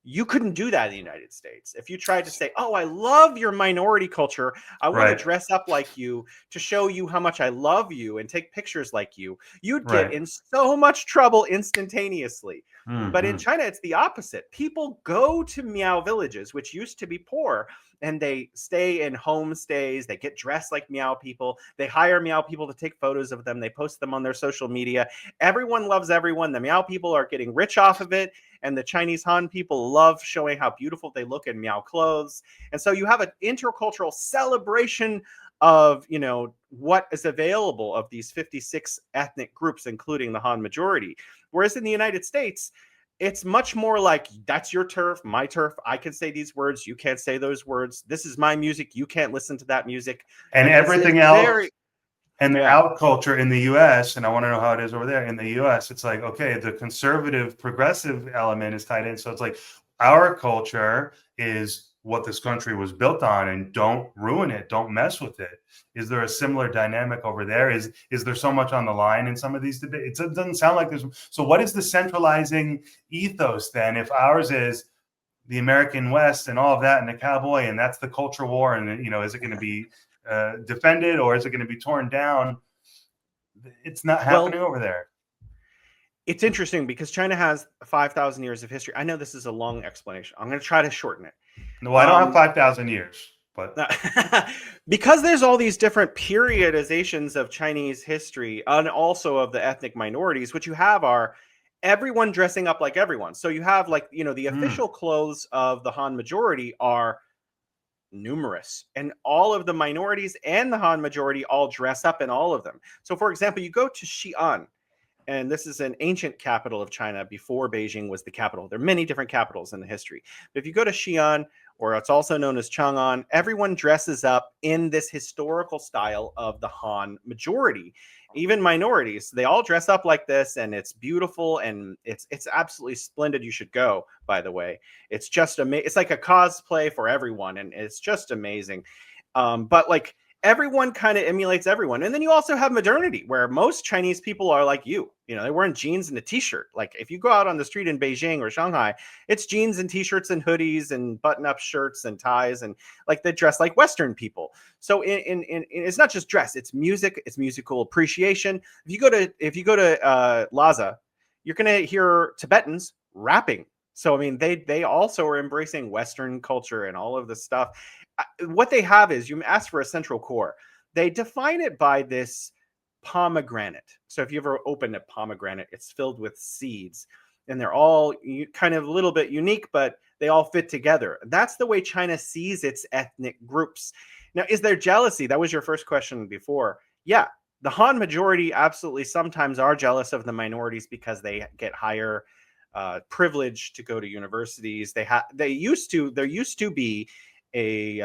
You couldn't do that in the United States. If you tried to say, oh, I love your minority culture, I want to dress up like you to show you how much I love you and take pictures like you, you'd get in so much trouble instantaneously. But in China, it's the opposite. People go to Miao villages, which used to be poor, and they stay in homestays. They get dressed like Miao people. They hire Miao people to take photos of them. They post them on their social media. Everyone loves everyone. The Miao people are getting rich off of it. And the Chinese Han people love showing how beautiful they look in Miao clothes. And so you have an intercultural celebration of, what is available of these 56 ethnic groups, including the Han majority. Whereas in the United States, it's much more like, that's your turf, my turf. I can say these words. You can't say those words. This is my music. You can't listen to that music. And everything else. And the out culture in the U.S., and I want to know how it is over there in the U.S., it's like, okay, the conservative, progressive element is tied in. So it's like our culture is what this country was built on, and don't ruin it. Don't mess with it. Is there a similar dynamic over there? Is there so much on the line in some of these debates? It doesn't sound like there's. So what is the centralizing ethos then? If ours is the American West and all of that and the cowboy, and that's the culture war, and is it going to be defended or is it going to be torn down? It's not happening over there. It's interesting because China has 5,000 years of history. I know this is a long explanation. I'm going to try to shorten it. No, I don't have 5,000 years, but because there's all these different periodizations of Chinese history and also of the ethnic minorities, what you have are everyone dressing up like everyone. So you have the official clothes of the Han majority are numerous, and all of the minorities and the Han majority all dress up in all of them. So for example, you go to Xi'an, and this is an ancient capital of China before Beijing was the capital. There are many different capitals in the history. But if you go to Xi'an, or it's also known as Chang'an, everyone dresses up in this historical style of the Han majority. Even minorities, they all dress up like this, and it's beautiful, and it's absolutely splendid. You should go, by the way. It's just amazing. It's like a cosplay for everyone, and it's just amazing. But like everyone kind of emulates everyone. And then you also have modernity, where most Chinese people are like you know, they're wearing jeans and a t-shirt. Like if you go out on the street in Beijing or Shanghai, it's jeans and t-shirts and hoodies and button-up shirts and ties, and like they dress like Western people. So in it's not just dress, it's music, it's musical appreciation. If you go to Lhasa, you're gonna hear Tibetans rapping. So I mean, they also are embracing Western culture and all of this stuff. What they have is, you ask for a central core. They define it by this pomegranate. So if you ever open a pomegranate, it's filled with seeds, and they're all kind of a little bit unique, but they all fit together. That's the way China sees its ethnic groups. Now, is there jealousy? That was your first question before. Yeah, the Han majority absolutely sometimes are jealous of the minorities because they get higher privilege to go to universities. There used to be a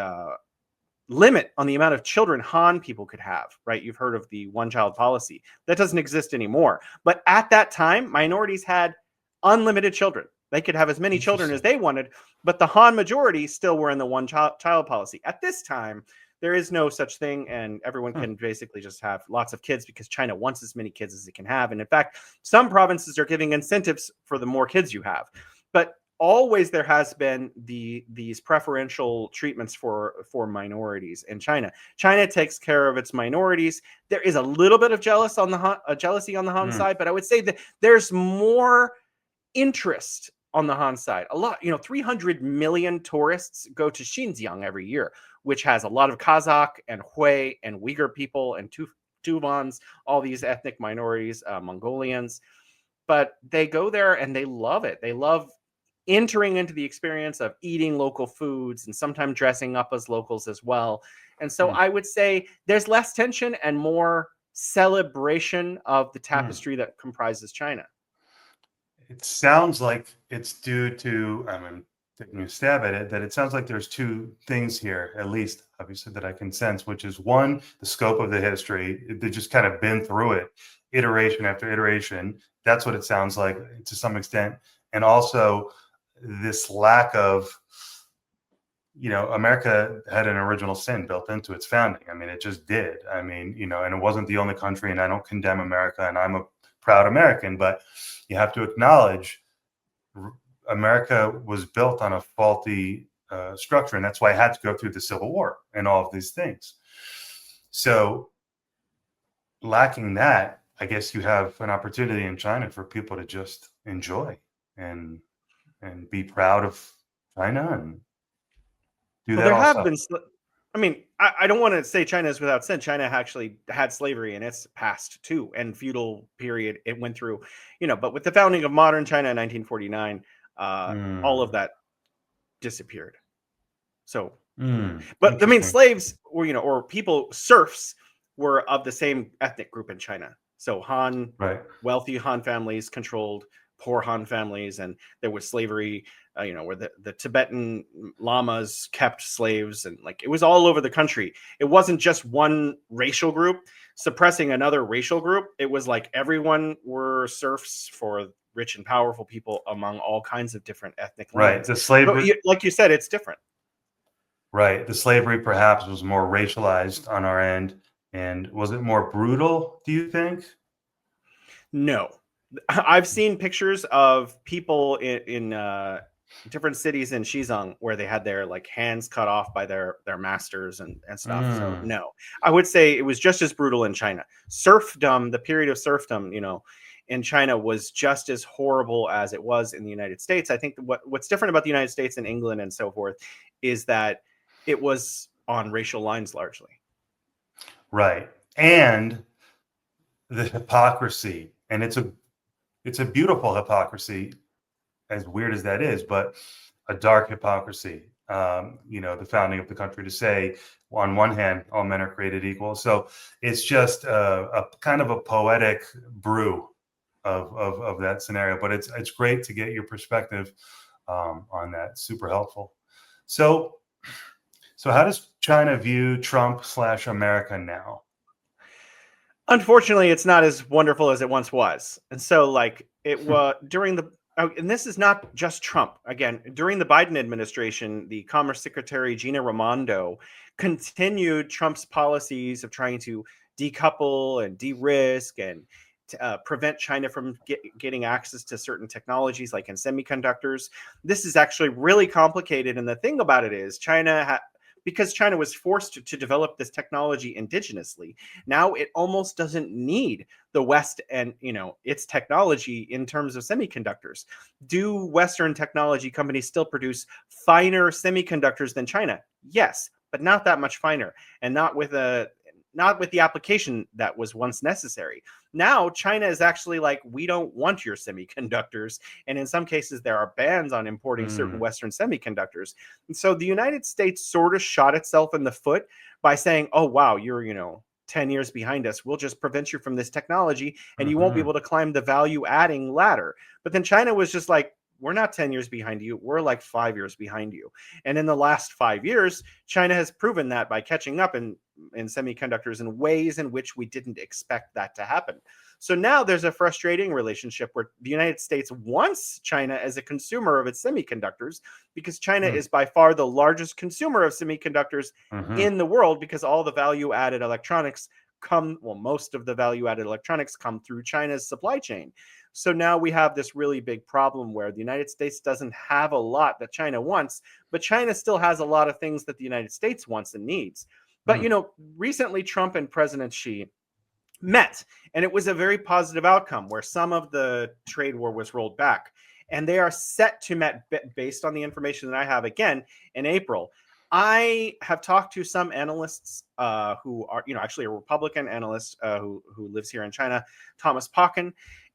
limit on the amount of children Han people could have, right? You've heard of the one child policy. That doesn't exist anymore. But at that time, minorities had unlimited children. They could have as many children as they wanted, but the Han majority still were in the one child policy. At this time, there is no such thing, and everyone can basically just have lots of kids because China wants as many kids as it can have. And in fact, some provinces are giving incentives for the more kids you have. But always there has been these preferential treatments for minorities in China. China takes care of its minorities. There is a little bit of jealousy on the Han side, but I would say that there's more interest on the Han side. A lot, 300 million tourists go to Xinjiang every year, which has a lot of Kazakh and Hui and Uyghur people and Tuvans, all these ethnic minorities, Mongolians. But they go there and they love it. They love entering into the experience of eating local foods and sometimes dressing up as locals as well. And so I would say there's less tension and more celebration of the tapestry that comprises China. It sounds like it's due to, I mean, taking a stab at it, that it sounds like there's two things here, at least, obviously, that I can sense, which is one, the scope of the history. They've just kind of been through it, iteration after iteration. That's what it sounds like to some extent. And also this lack of, America had an original sin built into its founding. I mean, it just did. I mean, and it wasn't the only country, and I don't condemn America, and I'm a proud American, but you have to acknowledge America was built on a faulty structure, and that's why it had to go through the Civil War and all of these things. So lacking that, I guess you have an opportunity in China for people to just enjoy and be proud of China and do that. There also. have been, I mean, I don't want to say China is without sin. China actually had slavery in its past too, and feudal period it went through, but with the founding of modern China in 1949, all of that disappeared. So, but I mean, slaves were, or people, serfs were of the same ethnic group in China. So Han, right. Wealthy Han families controlled poor Han families, and there was slavery, where the Tibetan lamas kept slaves, and like it was all over the country. It wasn't just one racial group suppressing another racial group. It was like everyone were serfs for rich and powerful people among all kinds of different ethnic lines. Right. The slavery, but like you said, it's different. Right. The slavery perhaps was more racialized on our end. And was it more brutal, do you think? No. I've seen pictures of people in different cities in Xizang where they had their like hands cut off by their masters and stuff. So no, I would say it was just as brutal in China. Serfdom, the period of serfdom, in China was just as horrible as it was in the United States. I think what's different about the United States and England and so forth is that it was on racial lines largely. Right. And the hypocrisy, and it's a beautiful hypocrisy, as weird as that is, but a dark hypocrisy. The founding of the country, to say on one hand all men are created equal. So it's just a kind of a poetic brew of that scenario. But it's great to get your perspective on that. Super helpful. So, so how does China view Trump/America now? Unfortunately, it's not as wonderful as it once was. And so, like, it was during the, oh, and this is not just Trump. Again, during the Biden administration, the Commerce Secretary Gina Raimondo continued Trump's policies of trying to decouple and de-risk and prevent China from getting access to certain technologies, like in semiconductors. This is actually really complicated. And the thing about it is, because China was forced to develop this technology indigenously, now it almost doesn't need the West and its technology in terms of semiconductors. Do Western technology companies still produce finer semiconductors than China? Yes, but not that much finer, and not with the application that was once necessary. Now China is actually like, we don't want your semiconductors, and in some cases there are bans on importing certain Western semiconductors. And so the United States sort of shot itself in the foot by saying, oh wow, you're 10 years behind us, we'll just prevent you from this technology and you won't be able to climb the value adding ladder. But then China was just like, we're not 10 years behind you, we're like 5 years behind you. And in the last 5 years, China has proven that by catching up in semiconductors in ways in which we didn't expect that to happen. So now there's a frustrating relationship where the United States wants China as a consumer of its semiconductors, because China is by far the largest consumer of semiconductors in the world, because all the value added electronics most of the value added electronics come through China's supply chain. So now we have this really big problem where the United States doesn't have a lot that China wants, but China still has a lot of things that the United States wants and needs. But, recently Trump and President Xi met, and it was a very positive outcome where some of the trade war was rolled back. And they are set to meet, based on the information that I have, again in April. I have talked to some analysts who are, actually a Republican analyst who lives here in China, Thomas Pocken,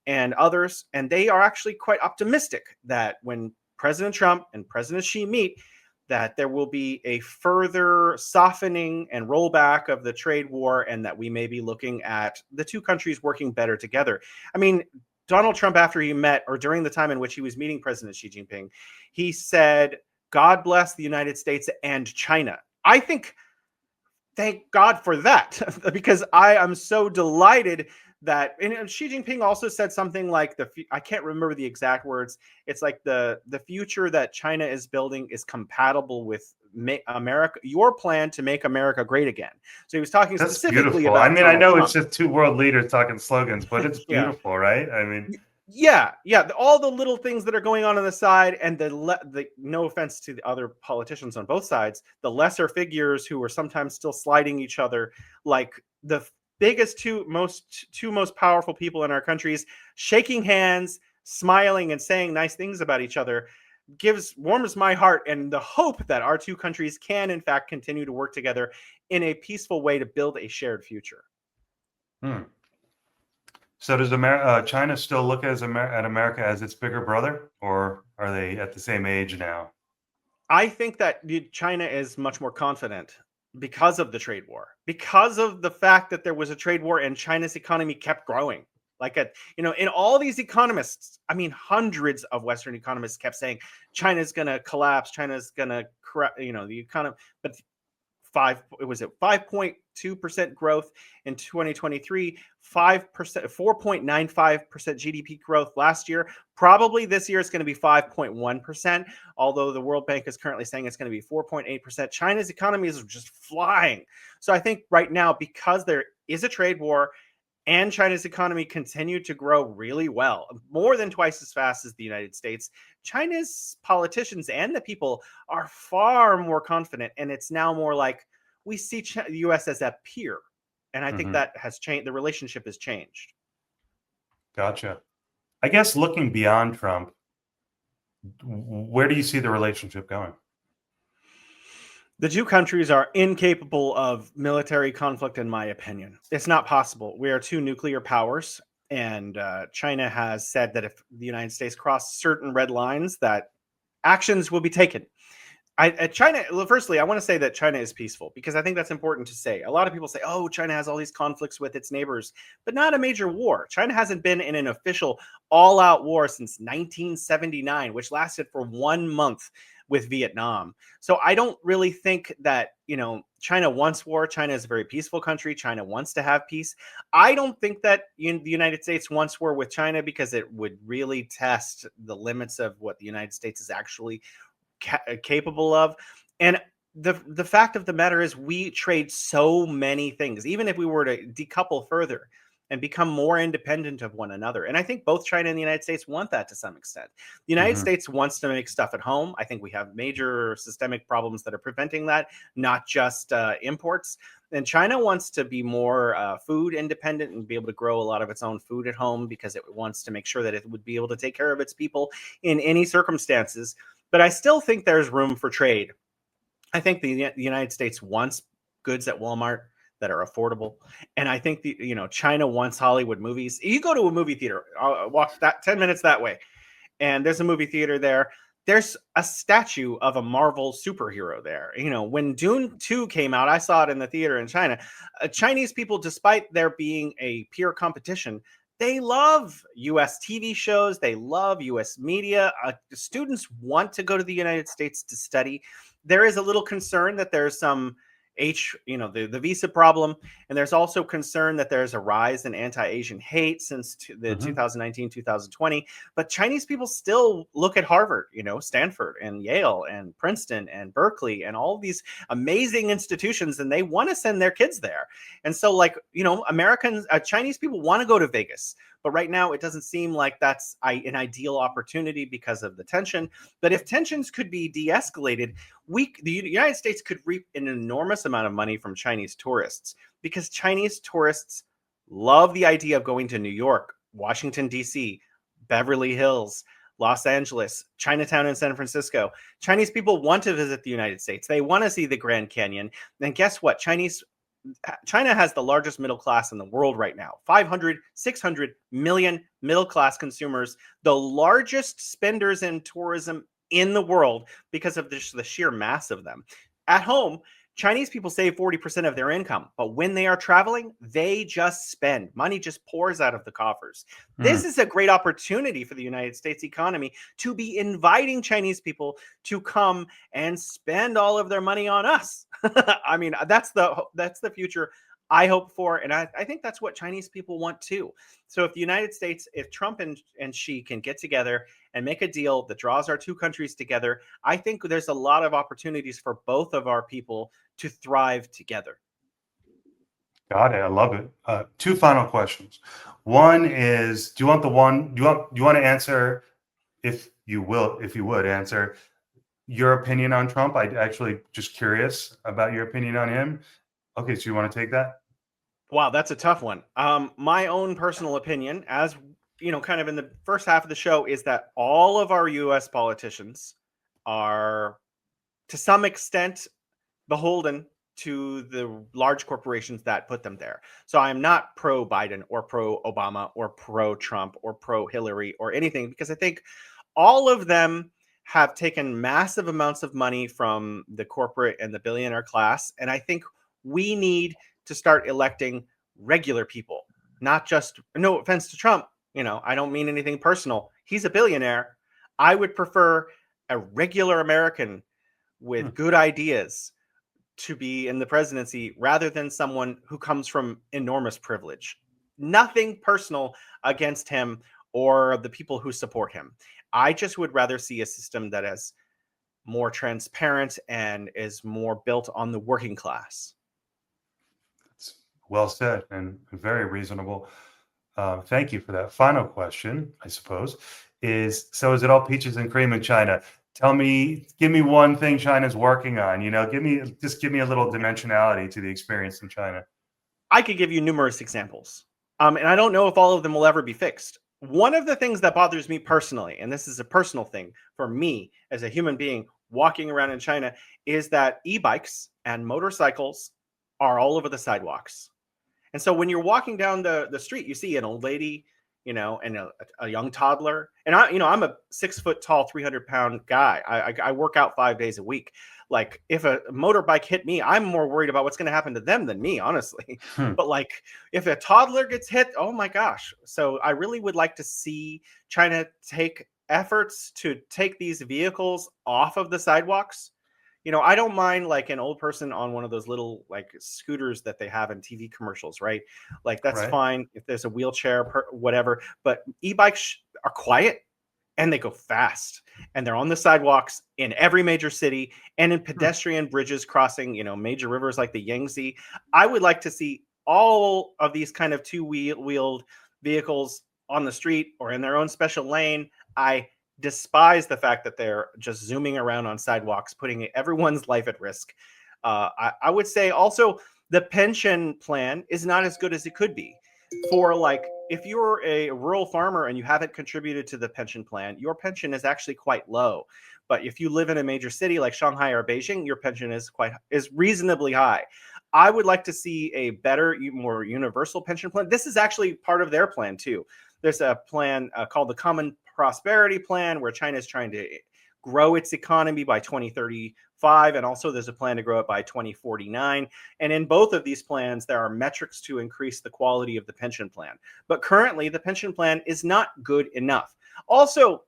and others, and they are actually quite optimistic that when President Trump and President Xi meet, that there will be a further softening and rollback of the trade war, and that we may be looking at the two countries working better together. I mean, Donald Trump, after he met, or during the time in which he was meeting President Xi Jinping, he said, God bless the United States and China. I think, thank God for that, because I am so delighted that, and Xi Jinping also said something like, I can't remember the exact words. It's like the future that China is building is compatible with America, your plan to make America great again. So he was talking specifically about. I mean, I know it's just two world leaders talking slogans, but it's beautiful, right? I mean, yeah, all the little things that are going on the side, and the no offense to the other politicians on both sides, the lesser figures who are sometimes still sliding each other, like the biggest two most powerful people in our countries shaking hands, smiling, and saying nice things about each other warms my heart, and the hope that our two countries can in fact continue to work together in a peaceful way to build a shared future. So does China still look at America as its bigger brother, or are they at the same age now? I think that China is much more confident because of the trade war, because of the fact that there was a trade war and China's economy kept growing. Like, in all these economists, I mean, hundreds of Western economists kept saying China's going to collapse, China's going to correct, the economy. But 5.2% growth in 2023, 4.95% GDP growth last year. Probably this year it's going to be 5.1%, although the World Bank is currently saying it's going to be 4.8%. China's economy is just flying. So I think right now, because there is a trade war and China's economy continued to grow really well, more than twice as fast as the United States, China's politicians and the people are far more confident. And it's now more like, we see the U.S. as a peer. And I think that has changed. The relationship has changed. Gotcha. I guess looking beyond Trump, where do you see the relationship going? The two countries are incapable of military conflict, in my opinion. It's not possible. We are two nuclear powers, and China has said that if the United States cross certain red lines, that actions will be taken. Firstly, I want to say that China is peaceful, because I think that's important to say. A lot of people say, oh, China has all these conflicts with its neighbors, but not a major war. China hasn't been in an official all-out war since 1979, which lasted for 1 month with Vietnam. So I don't really think that, China wants war. China is a very peaceful country. China wants to have peace. I don't think that the United States wants war with China because it would really test the limits of what the United States is actually capable of. And the fact of the matter is we trade so many things, even if we were to decouple further and become more independent of one another. And I think both China and the United States want that to some extent. The United Hmm. States wants to make stuff at home. I think we have major systemic problems that are preventing that, not just imports. And China wants to be more food independent and be able to grow a lot of its own food at home because it wants to make sure that it would be able to take care of its people in any circumstances. But I still think there's room for trade. I think the United States wants goods at Walmart that are affordable, and I think China wants Hollywood movies. You go to a movie theater, I'll walk that 10 minutes that way, and there's a movie theater there. There's a statue of a Marvel superhero there. When Dune 2 came out, I saw it in the theater in China. Chinese people, despite there being a peer competition, they love US TV shows. They love US media. Students want to go to the United States to study. There is a little concern that there's some the visa problem. And there's also concern that there's a rise in anti-Asian hate since the Hmm. 2019, 2020. But Chinese people still look at Harvard, Stanford and Yale and Princeton and Berkeley and all these amazing institutions, and they want to send their kids there. And so, Americans, Chinese people want to go to Vegas. But right now, it doesn't seem like that's an ideal opportunity because of the tension. But if tensions could be de-escalated, the United States could reap an enormous amount of money from Chinese tourists because Chinese tourists love the idea of going to New York, Washington, D.C., Beverly Hills, Los Angeles, Chinatown, and San Francisco. Chinese people want to visit the United States. They want to see the Grand Canyon. And guess what? China has the largest middle class in the world right now. 500, 600 million middle class consumers, the largest spenders in tourism in the world because of the sheer mass of them. At home, Chinese people save 40% of their income, but when they are traveling, they just spend. Money just pours out of the coffers. This is a great opportunity for the United States economy to be inviting Chinese people to come and spend all of their money on us. I mean, that's the future I hope for, and I think that's what Chinese people want too. So if the United States, if Trump and Xi can get together and make a deal that draws our two countries together, I think there's a lot of opportunities for both of our people to thrive together. Got it. I love it. Two final questions. One is, do you want the one? Do you want to answer, if you would answer your opinion on Trump? I actually just curious about your opinion on him. Okay, so you want to take that? Wow, that's a tough one. My own personal opinion, as kind of in the first half of the show, is that all of our U.S. politicians are, to some extent, beholden to the large corporations that put them there. So I'm not pro Biden or pro Obama or pro Trump or pro Hillary or anything, because I think all of them have taken massive amounts of money from the corporate and the billionaire class. And I think we need to start electing regular people, not just, no offense to Trump, I don't mean anything personal. He's a billionaire. I would prefer a regular American Hmm. with good ideas to be in the presidency rather than someone who comes from enormous privilege. Nothing personal against him or the people who support him. I just would rather see a system that is more transparent and is more built on the working class. It's well said and very reasonable. Thank you for that. Final question, I suppose, is it all peaches and cream in China? Give me one thing China's working on. Give me a little dimensionality to the experience in China. I could give you numerous examples. And I don't know if all of them will ever be fixed. One of the things that bothers me personally, and this is a personal thing for me as a human being walking around in China, is that e-bikes and motorcycles are all over the sidewalks. And so when you're walking down the street, you see an old lady, and a young toddler. And I'm a 6 foot tall, 300-pound guy. I work out 5 days a week. Like, if a motorbike hit me, I'm more worried about what's going to happen to them than me, honestly. Hmm. But like, if a toddler gets hit, oh my gosh. So I really would like to see China take efforts to take these vehicles off of the sidewalks. I don't mind like an old person on one of those little like scooters that they have in TV commercials, right? Like that's Right. fine if there's a wheelchair, whatever. But e-bikes are quiet and they go fast, and they're on the sidewalks in every major city and in Hmm. pedestrian bridges crossing, major rivers like the Yangtze. I would like to see all of these kind of two-wheeled vehicles on the street or in their own special lane. I despise the fact that they're just zooming around on sidewalks, putting everyone's life at risk. I would say also the pension plan is not as good as it could be. For like, if you're a rural farmer and you haven't contributed to the pension plan, your pension is actually quite low. But if you live in a major city like Shanghai or Beijing, your pension is reasonably high. I would like to see a better, more universal pension plan. This is actually part of their plan too. There's a plan called the Common Prosperity Plan, where China is trying to grow its economy by 2035, and also there's a plan to grow it by 2049. And in both of these plans, there are metrics to increase the quality of the pension plan. But currently, the pension plan is not good enough. Also,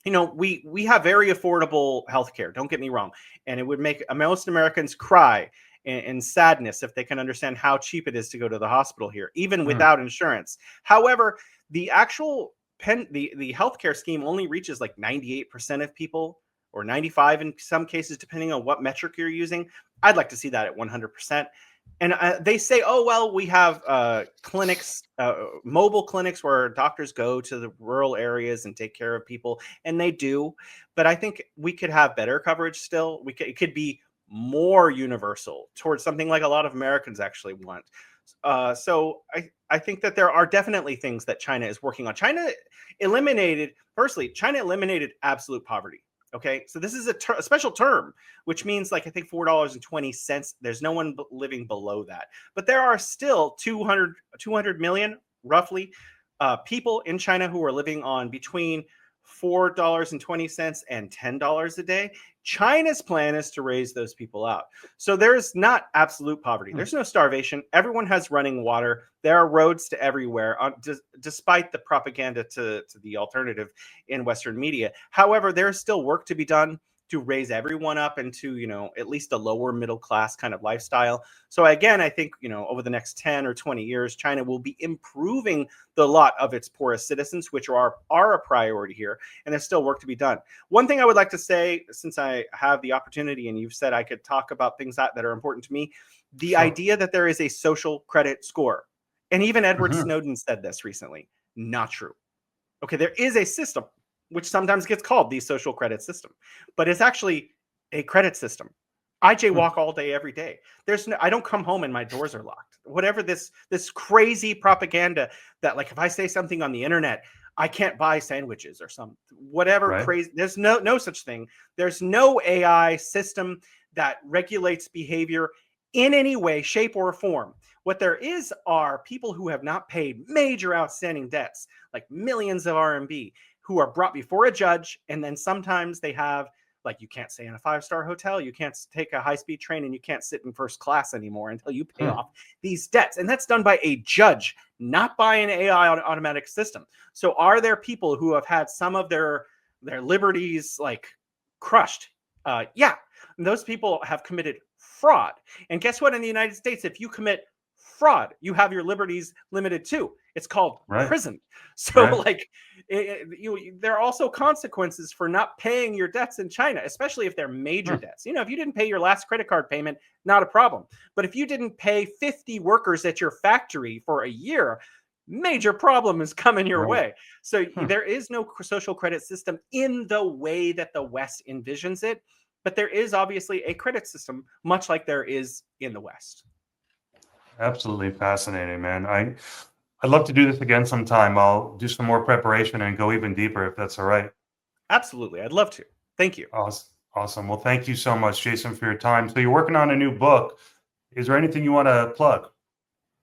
we have very affordable healthcare. Don't get me wrong, and it would make most Americans cry in sadness if they can understand how cheap it is to go to the hospital here, even Hmm. without insurance. However, the actual the healthcare scheme only reaches like 98% of people, or 95 in some cases, depending on what metric you're using. I'd like to see that at 100%. And they say, oh, well, we have clinics, mobile clinics where doctors go to the rural areas and take care of people. And they do. But I think we could have better coverage still. It could be more universal towards something like a lot of Americans actually want. So I think that there are definitely things that China is working on. China eliminated absolute poverty. Okay, so this is a special term, which means like I think $4.20. There's no one living below that, but there are still 200 million roughly people in China who are living on between $4.20 and $10 a day. China's plan is to raise those people out. So there's not absolute poverty. Hmm. There's no starvation. Everyone has running water. There are roads to everywhere, despite the propaganda to the alternative in Western media. However, there's still work to be done to raise everyone up into, at least a lower middle class kind of lifestyle. So again, I think, over the next 10 or 20 years, China will be improving the lot of its poorest citizens, which are a priority here. And there's still work to be done. One thing I would like to say, since I have the opportunity and you've said I could talk about things that are important to me, the Sure. idea that there is a social credit score. And even Edward Hmm. Snowden said this recently. Not true. Okay, there is a system, which sometimes gets called the social credit system, but it's actually a credit system. I jaywalk all day, every day. I don't come home and my doors are locked. Whatever this crazy propaganda that, like, if I say something on the internet, I can't buy sandwiches or some whatever Right. crazy. There's no such thing. There's no AI system that regulates behavior in any way, shape, or form. What there is are people who have not paid major outstanding debts, like millions of RMB, who are brought before a judge, and then sometimes they have, like, you can't stay in a 5-star hotel, you can't take a high-speed train, and you can't sit in first class anymore until you pay Hmm. off these debts. And that's done by a judge, not by an AI automatic system. So are there people who have had some of their liberties like crushed? Yeah, those people have committed fraud. And guess what? In the United States, if you commit fraud, you have your liberties limited too. It's called Right. prison. So, Right. like, there are also consequences for not paying your debts in China, especially if they're major Hmm. debts. If you didn't pay your last credit card payment, not a problem. But if you didn't pay 50 workers at your factory for a year, major problem is coming your Right. way. So Hmm. there is no social credit system in the way that the West envisions it, but there is obviously a credit system, much like there is in the West. Absolutely fascinating, man. I'd love to do this again sometime. I'll do some more preparation and go even deeper if that's all right. Absolutely. I'd love to. Thank you. Awesome. Awesome. Well, thank you so much, Jason, for your time. So you're working on a new book. Is there anything you want to plug?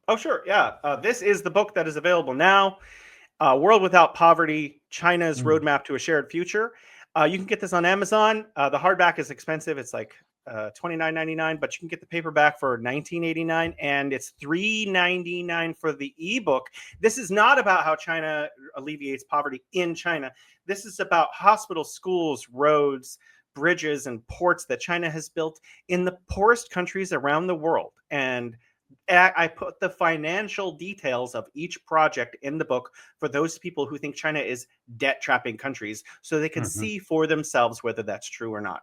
Oh, sure. Yeah. This is the book that is available now, World Without Poverty, China's Mm. Roadmap to a Shared Future. You can get this on Amazon. The hardback is expensive. It's like $29.99, but you can get the paperback for $19.89, and it's $3.99 for the ebook. This is not about how China alleviates poverty in China. This is about hospitals, schools, roads, bridges, and ports that China has built in the poorest countries around the world. And I put the financial details of each project in the book for those people who think China is debt trapping countries, so they can see for themselves whether that's true or not.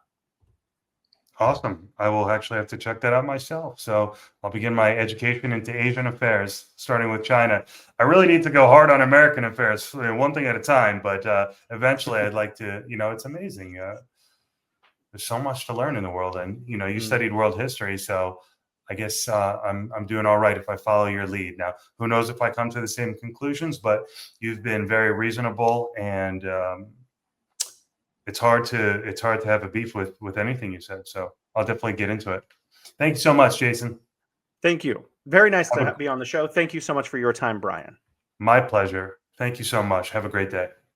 Awesome. I will actually have to check that out myself. So I'll begin my education into Asian affairs, starting with China. I really need to go hard on American affairs, one thing at a time, but eventually I'd like to, it's amazing. There's so much to learn in the world. And, you studied world history, so I guess I'm doing all right if I follow your lead. Now, who knows if I come to the same conclusions, but you've been very reasonable, and it's hard to have a beef with anything you said. So I'll definitely get into it. Thank you so much, Jason. Thank you. Very nice to be on the show. Thank you so much for your time, Brian. My pleasure. Thank you so much. Have a great day.